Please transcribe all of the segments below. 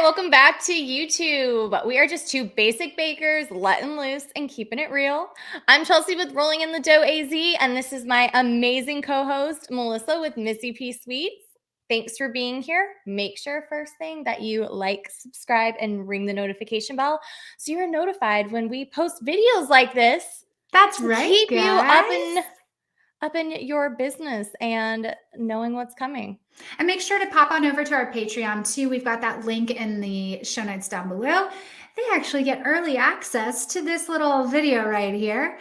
welcome back to YouTube. We are just two basic bakers letting loose and keeping it real. I'm Chelsea with Rolling in the Dough AZ, and this is my amazing co-host, Melissa with Missy P Sweets. Thanks for being here. Make sure first thing that you like, subscribe, and ring the notification bell so you're notified when we post videos like this. That's to right, keep guys. you up in your business and knowing what's coming. And make sure to pop on over to our Patreon too. We've got that link in the show notes down below. They actually get early access to this little video right here.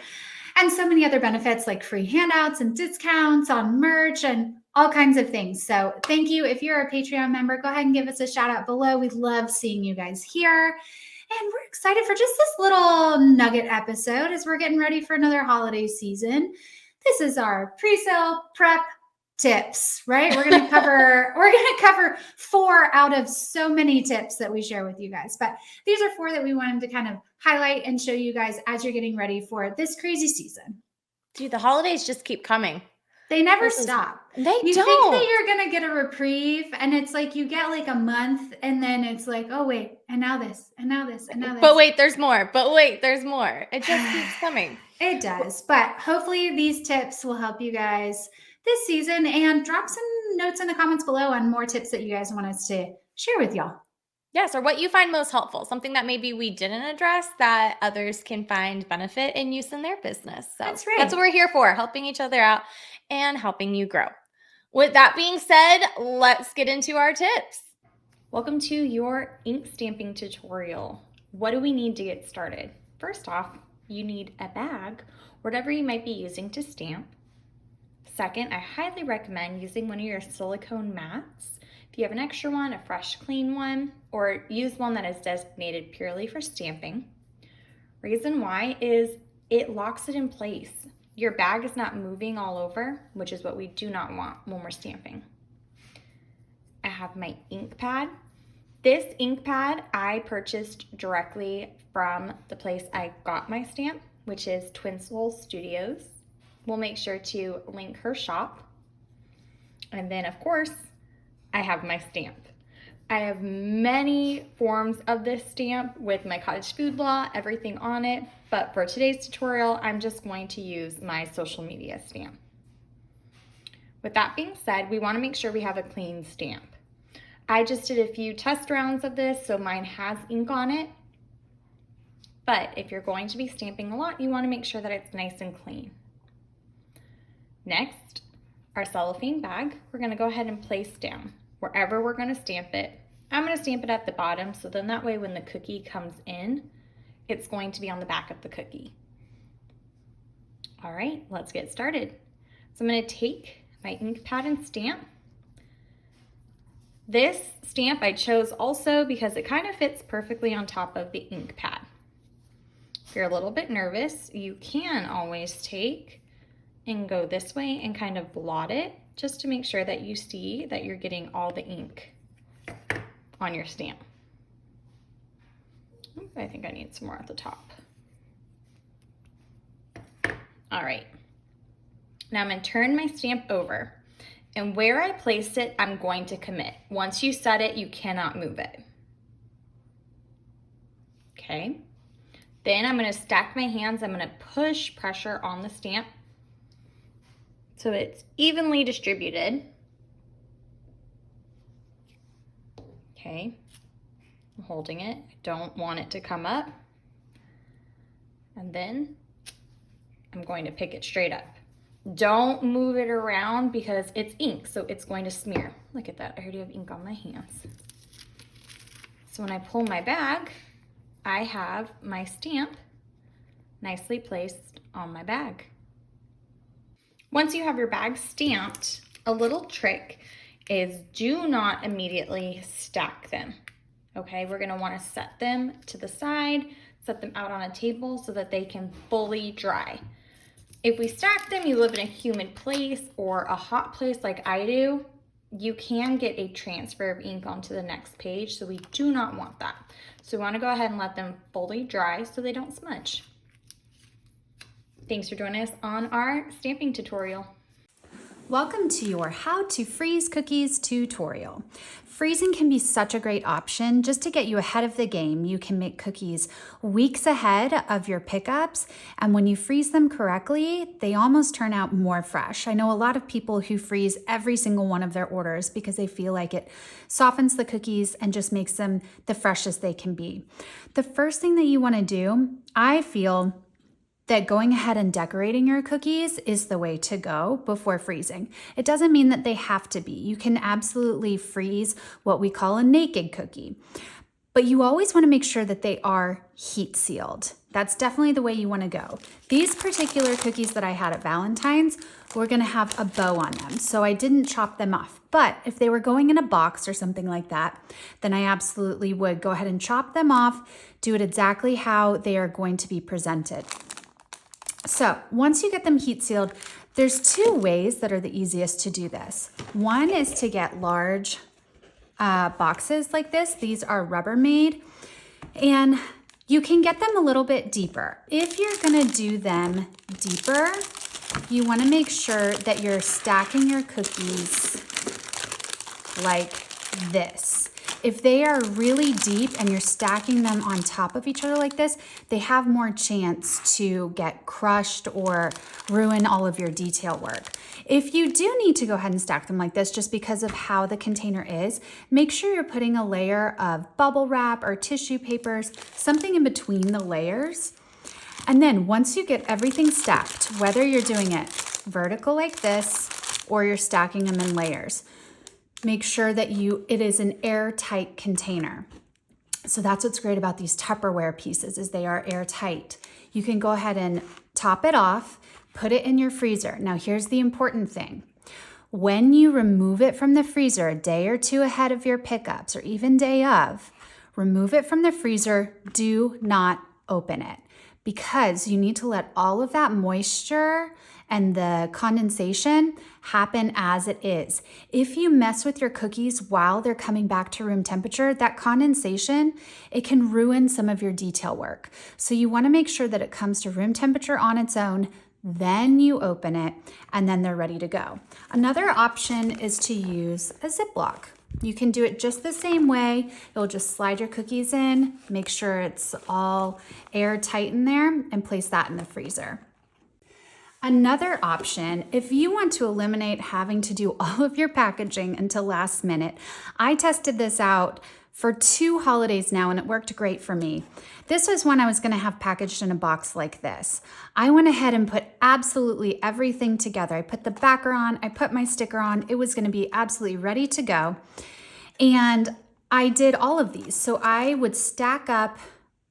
And so many other benefits like free handouts and discounts on merch and all kinds of things. So thank you. If you're a Patreon member, go ahead and give us a shout out below. We love seeing you guys here. And we're excited for just this little nugget episode as we're getting ready for another holiday season. This is our pre-sale prep tips, right? We're going to cover 4 out of so many tips that we share with you guys. But these are 4 that we wanted to kind of highlight and show you guys as you're getting ready for this crazy season. Dude, the holidays just keep coming. They never stop. You don't think that you're going to get a reprieve, and it's like you get like a month, and then it's like, oh wait, and now this, and now this, and now this. But wait, there's more. It just keeps coming. It does. But hopefully these tips will help you guys this season, and drop some notes in the comments below on more tips that you guys want us to share with y'all. Yes, or what you find most helpful, something that maybe we didn't address that others can find benefit and use in their business. So that's right. That's what we're here for, helping each other out and helping you grow. With that being said, let's get into our tips. Welcome to your ink stamping tutorial. What do we need to get started? First off, you need a bag, whatever you might be using to stamp. Second, I highly recommend using one of your silicone mats. If you have an extra one, a fresh, clean one, or use one that is designated purely for stamping. Reason why is it locks it in place. Your bag is not moving all over, which is what we do not want when we're stamping. I have my ink pad. This ink pad I purchased directly from the place I got my stamp, which is Twin Soul Studios. We'll make sure to link her shop. And then of course, I have my stamp. I have many forms of this stamp with my cottage food law, everything on it. But for today's tutorial, I'm just going to use my social media stamp. With that being said, we want to make sure we have a clean stamp. I just did a few test rounds of this, so mine has ink on it. But if you're going to be stamping a lot, you want to make sure that it's nice and clean. Next, our cellophane bag, we're going to go ahead and place down wherever we're going to stamp it. I'm going to stamp it at the bottom, so then that way when the cookie comes in, it's going to be on the back of the cookie. All right, let's get started. So I'm going to take my ink pad and stamp. This stamp I chose also because it kind of fits perfectly on top of the ink pad. If you're a little bit nervous, you can always take and go this way and kind of blot it just to make sure that you see that you're getting all the ink on your stamp. I think I need some more at the top. All right. Now I'm going to turn my stamp over, and where I placed it, I'm going to commit. Once you set it, you cannot move it. Okay. Then I'm going to stack my hands. I'm going to push pressure on the stamp so it's evenly distributed. Okay, I'm holding it. I don't want it to come up. And then I'm going to pick it straight up. Don't move it around because it's ink, so it's going to smear. Look at that, I already have ink on my hands. So when I pull my bag, I have my stamp nicely placed on my bag. Once you have your bag stamped, a little trick is do not immediately stack them. Okay, we're gonna wanna set them to the side, set them out on a table so that they can fully dry. If we stack them, you live in a humid place or a hot place like I do, you can get a transfer of ink onto the next page, so we do not want that. So we wanna go ahead and let them fully dry so they don't smudge. Thanks for joining us on our stamping tutorial. Welcome to your How to Freeze Cookies tutorial. Freezing can be such a great option just to get you ahead of the game. You can make cookies weeks ahead of your pickups, and when you freeze them correctly, they almost turn out more fresh. I know a lot of people who freeze every single one of their orders because they feel like it softens the cookies and just makes them the freshest they can be. The first thing that you want to do, I feel, that going ahead and decorating your cookies is the way to go before freezing. It doesn't mean that they have to be. You can absolutely freeze what we call a naked cookie, but you always want to make sure that they are heat sealed. That's definitely the way you want to go. These particular cookies that I had at Valentine's were going to have a bow on them, so I didn't chop them off. But if they were going in a box or something like that, then I absolutely would go ahead and chop them off, do it exactly how they are going to be presented. So once you get them heat sealed, there's two ways that are the easiest to do this. One is to get large boxes like this. These are Rubbermaid, and you can get them a little bit deeper. If you're gonna do them deeper, you wanna make sure that you're stacking your cookies like this. If they are really deep and you're stacking them on top of each other like this, they have more chance to get crushed or ruin all of your detail work. If you do need to go ahead and stack them like this just because of how the container is, make sure you're putting a layer of bubble wrap or tissue papers, something in between the layers. And then once you get everything stacked, whether you're doing it vertical like this or you're stacking them in layers, make sure that it is an airtight container. So that's what's great about these Tupperware pieces is they are airtight. You can go ahead and top it off, put it in your freezer. Now here's the important thing. When you remove it from the freezer a day or two ahead of your pickups or even day of, remove it from the freezer, do not open it because you need to let all of that moisture and the condensation happen as it is. If you mess with your cookies while they're coming back to room temperature, that condensation, it can ruin some of your detail work. So you wanna make sure that it comes to room temperature on its own, then you open it, and then they're ready to go. Another option is to use a Ziploc. You can do it just the same way. You'll just slide your cookies in, make sure it's all airtight in there, and place that in the freezer. Another option, if you want to eliminate having to do all of your packaging until last minute, I tested this out for 2 holidays now and it worked great for me. This was when I was gonna have packaged in a box like this. I went ahead and put absolutely everything together. I put the backer on, I put my sticker on, it was gonna be absolutely ready to go. And I did all of these. So I would stack up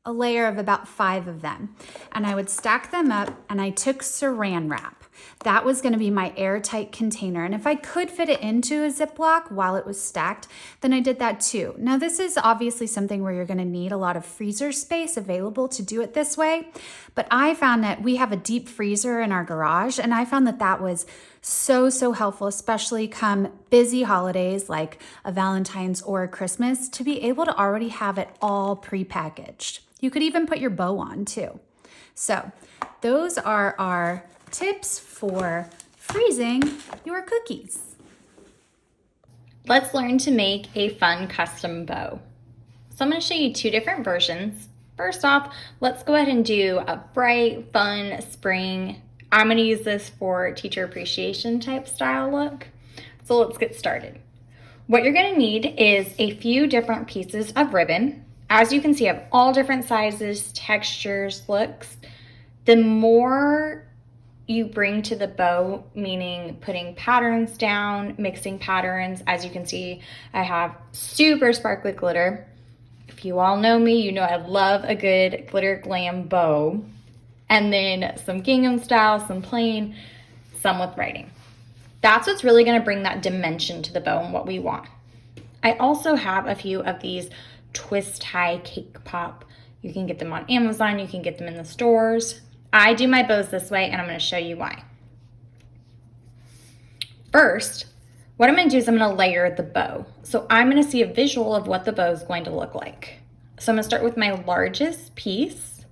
a layer of about 5 of them. And I would stack them up and I took saran wrap. That was gonna be my airtight container. And if I could fit it into a Ziploc while it was stacked, then I did that too. Now this is obviously something where you're gonna need a lot of freezer space available to do it this way. But I found that we have a deep freezer in our garage and I found that that was so helpful, especially come busy holidays like a Valentine's or a Christmas, to be able to already have it all pre-packaged. You could even put your bow on too. So those are our tips for freezing your cookies. Let's learn to make a fun custom bow. So I'm going to show you 2 different versions. First off, let's go ahead and do a bright, fun spring. I'm going to use this for teacher appreciation type style look. So let's get started. What you're going to need is a few different pieces of ribbon. As you can see, I have all different sizes, textures, looks. The more you bring to the bow, meaning putting patterns down, mixing patterns, as you can see, I have super sparkly glitter. If you all know me, you know I love a good glitter glam bow. And then some gingham style, some plain, some with writing. That's what's really going to bring that dimension to the bow and what we want. I also have a few of these twist tie cake pop. You can get them on Amazon, you can get them in the stores. I do my bows this way and I'm going to show you why. First, what I'm going to do is I'm going to layer the bow. So I'm going to see a visual of what the bow is going to look like. So I'm going to start with my largest piece.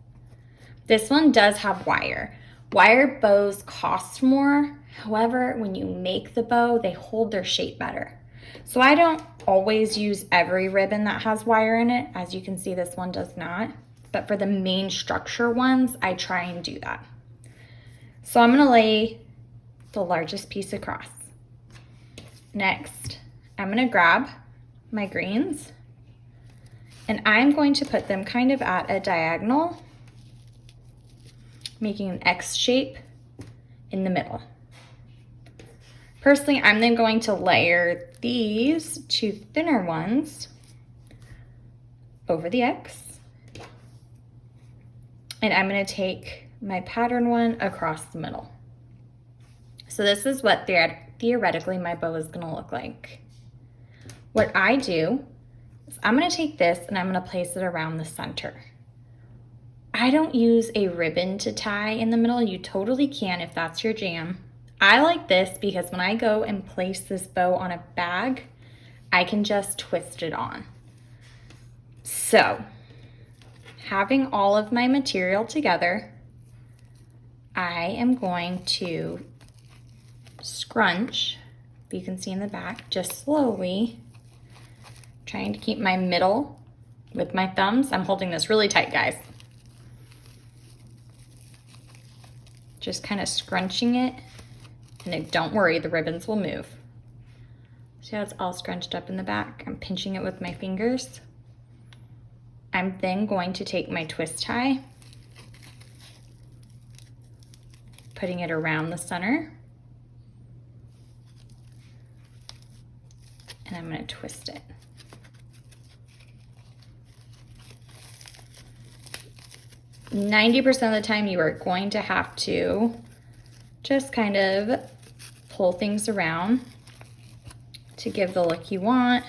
This one does have wire. Wire bows cost more. However, when you make the bow, they hold their shape better. So I don't always use every ribbon that has wire in it. As you can see, this one does not. But for the main structure ones, I try and do that. So I'm gonna lay the largest piece across. Next, I'm gonna grab my greens and I'm going to put them kind of at a diagonal, making an X shape in the middle. Personally, I'm then going to layer these two thinner ones over the X. And I'm gonna take my pattern one across the middle. So this is what theoretically my bow is gonna look like. What I do is I'm gonna take this and I'm gonna place it around the center. I don't use a ribbon to tie in the middle. You totally can if that's your jam. I like this because when I go and place this bow on a bag, I can just twist it on. So, having all of my material together, I am going to scrunch, you can see in the back, just slowly, trying to keep my middle with my thumbs. I'm holding this really tight, guys. Just kind of scrunching it, and don't worry, the ribbons will move. See how it's all scrunched up in the back? I'm pinching it with my fingers. I'm then going to take my twist tie, putting it around the center, and I'm going to twist it. %90 of the time you are going to have to just kind of pull things around to give the look you want.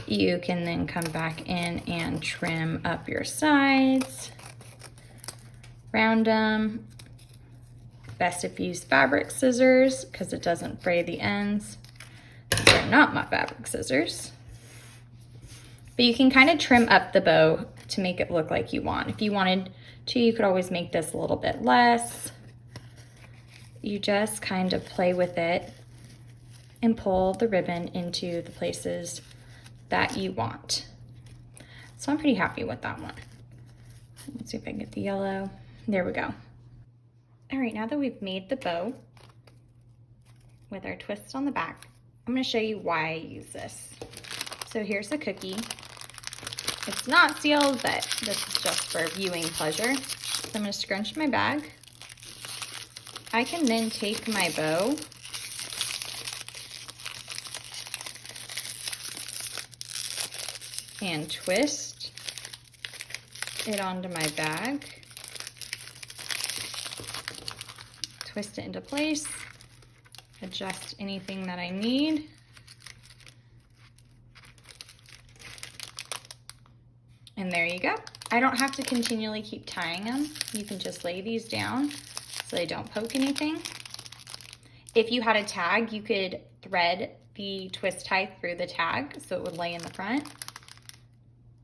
You can then come back in and trim up your sides, round them. Best if you use fabric scissors because it doesn't fray the ends. These are not my fabric scissors. But you can kind of trim up the bow to make it look like you want. If you wanted to, you could always make this a little bit less. You just kind of play with it and pull the ribbon into the places that you want. So I'm pretty happy with that one. Let's see if I can get the yellow. There we go. All right, now that we've made the bow with our twist on the back, I'm gonna show you why I use this. So here's the cookie. It's not sealed, but this is just for viewing pleasure. So I'm gonna scrunch my bag. I can then take my bow and twist it onto my bag. Twist it into place, adjust anything that I need. And there you go. I don't have to continually keep tying them. You can just lay these down so they don't poke anything. If you had a tag, you could thread the twist tie through the tag so it would lay in the front.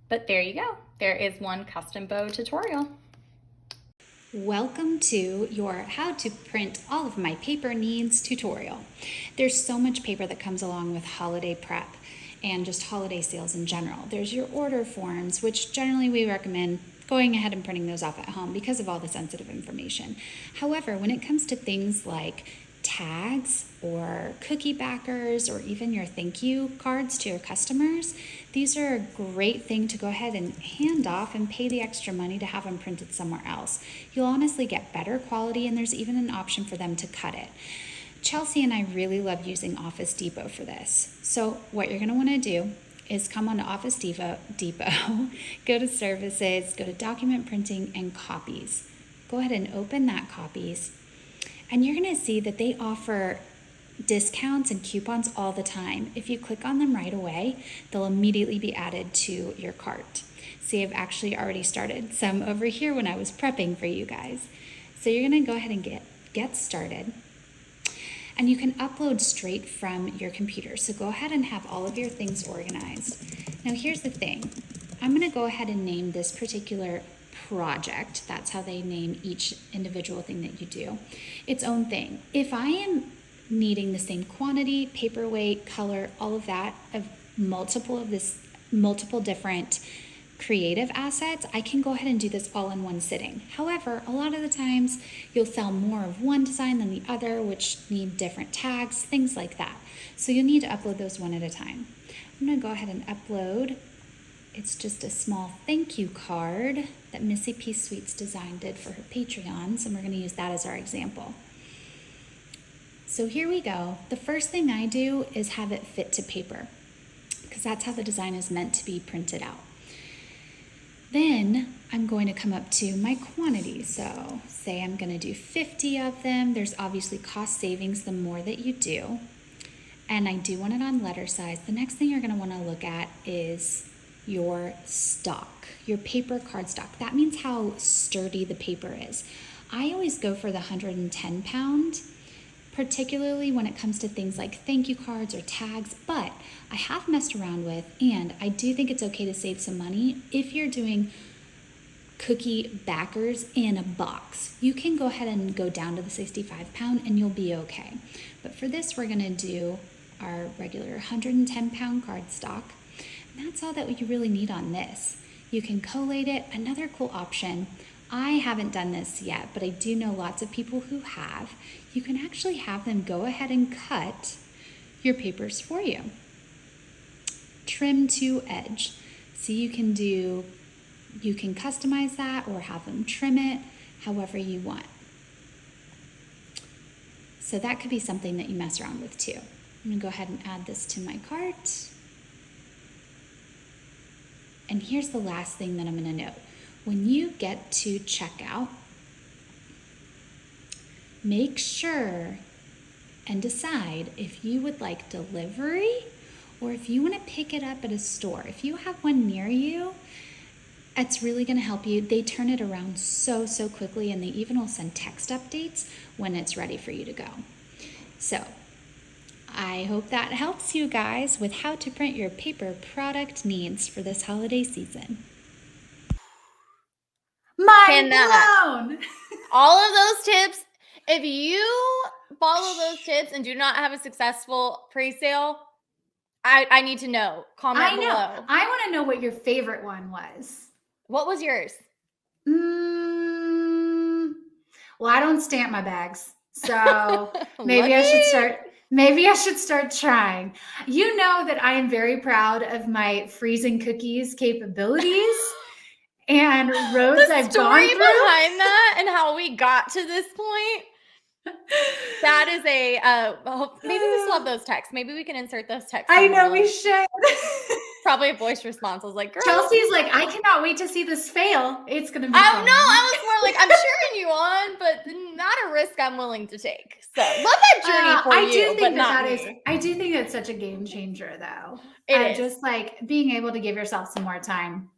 But there you go. There is one custom bow tutorial. Welcome to your how to print all of my paper needs tutorial. There's so much paper that comes along with holiday prep and just holiday sales in general. There's your order forms, which generally we recommend going ahead and printing those off at home because of all the sensitive information. However, when it comes to things like tags or cookie backers or even your thank you cards to your customers, these are a great thing to go ahead and hand off and pay the extra money to have them printed somewhere else. You'll honestly get better quality, and there's even an option for them to cut it. Chelsea and I really love using Office Depot for this. So what you're gonna wanna do is come on to Office Depot, go to Services, go to Document Printing and Copies. Go ahead and open that Copies, and you're gonna see that they offer discounts and coupons all the time. If you click on them right away, they'll immediately be added to your cart. See, I've actually already started some over here when I was prepping for you guys. So you're gonna go ahead and get started. And you can upload straight from your computer. So go ahead and have all of your things organized. Now here's the thing. I'm gonna go ahead and name this particular project. That's how they name each individual thing that you do. Its own thing. If I am needing the same quantity, paper weight, color, all of that of multiple different creative assets, I can go ahead and do this all in one sitting. However, a lot of the times you'll sell more of one design than the other, which need different tags, things like that. So you'll need to upload those one at a time. I'm gonna go ahead and upload. It's just a small thank you card that Missy P Sweets Design did for her Patreons, and we're gonna use that as our example. So here we go. The first thing I do is have it fit to paper, because that's how the design is meant to be printed out. Then I'm going to come up to my quantity. So say I'm gonna do 50 of them. There's obviously cost savings the more that you do. And I do want it on letter size. The next thing you're gonna wanna look at is your stock, your paper cardstock. That means how sturdy the paper is. I always go for the 110 pound, particularly when it comes to things like thank you cards or tags, but I have messed around with, and I do think it's okay to save some money. If you're doing cookie backers in a box, you can go ahead and go down to the 65 pound and you'll be okay. But for this, we're gonna do our regular 110 pound cardstock. And that's all that you really need on this. You can collate it. Another cool option, I haven't done this yet, but I do know lots of people who have. You can actually have them go ahead and cut your papers for you. Trim to edge. So you can customize that or have them trim it however you want. So that could be something that you mess around with too. I'm gonna go ahead and add this to my cart. And here's the last thing that I'm gonna note. When you get to checkout, make sure and decide if you would like delivery or if you want to pick it up at a store. If you have one near you, it's really going to help you. They turn it around so quickly, and they even will send text updates when it's ready for you to go. So I hope that helps you guys with how to print your paper product needs for this holiday season. Mind blown! All of those tips, if you follow those tips and do not have a successful pre-sale, I need to know. Comment below. I want to know what your favorite one was. What was yours? Well, I don't stamp my bags, so maybe I should start trying. You know that I am very proud of my freezing cookies capabilities and roads I've gone through. The story behind that and how we got to this point. That is maybe we still have those texts. Maybe we can insert those texts. I know we should. Probably a voice response. I was like, girl. Chelsea's like, I cannot wait to see this fail. It's going to be fun. No, I was more like, I'm cheering you on, but not a risk I'm willing to take. So love that journey for you, but not me. I do think it's such a game changer, though. It is. Just like being able to give yourself some more time.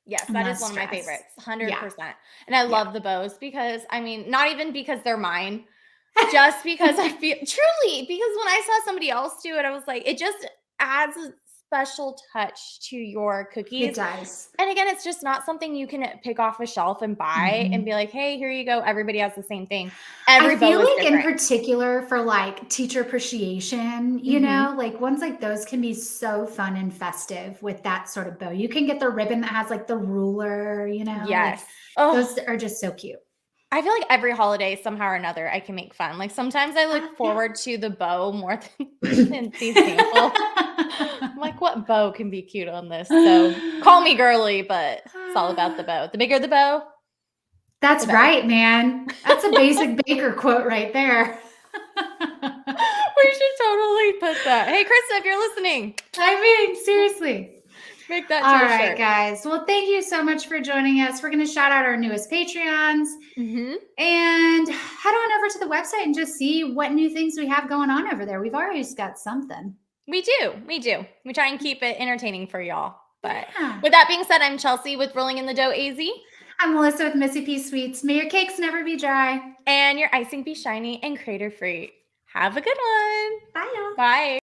Yes, that is one of my favorites, 100%. And I love the bows because, I mean, not even because they're mine, just because I feel, truly, because when I saw somebody else do it, I was like, it just adds a special touch to your cookies. It does. And again, it's just not something you can pick off a shelf and buy and be like, hey, here you go. Everybody has the same thing. I feel like in particular for like teacher appreciation, you know, like ones like those can be so fun and festive with that sort of bow. You can get the ribbon that has like the ruler, you know. Yes. Like, those are just so cute. I feel like every holiday, somehow or another, I can make fun. Like sometimes I look forward to the bow more than the example. I'm like, what bow can be cute on this? So call me girly, but it's all about the bow. The bigger the bow. That's right, man. That's a basic baker quote right there. We should totally put that. Hey, Krista, if you're listening. I mean, seriously. Make that all right, guys. Well, thank you so much for joining us. We're going to shout out our newest Patreons and head on over to the website and just see what new things we have going on over there. We've always got something. We do. We try and keep it entertaining for y'all. But with that being said, I'm Chelsea with Rolling in the Dough AZ. I'm Melissa with Missy P Sweets. May your cakes never be dry. And your icing be shiny and crater free. Have a good one. Bye, y'all. Bye.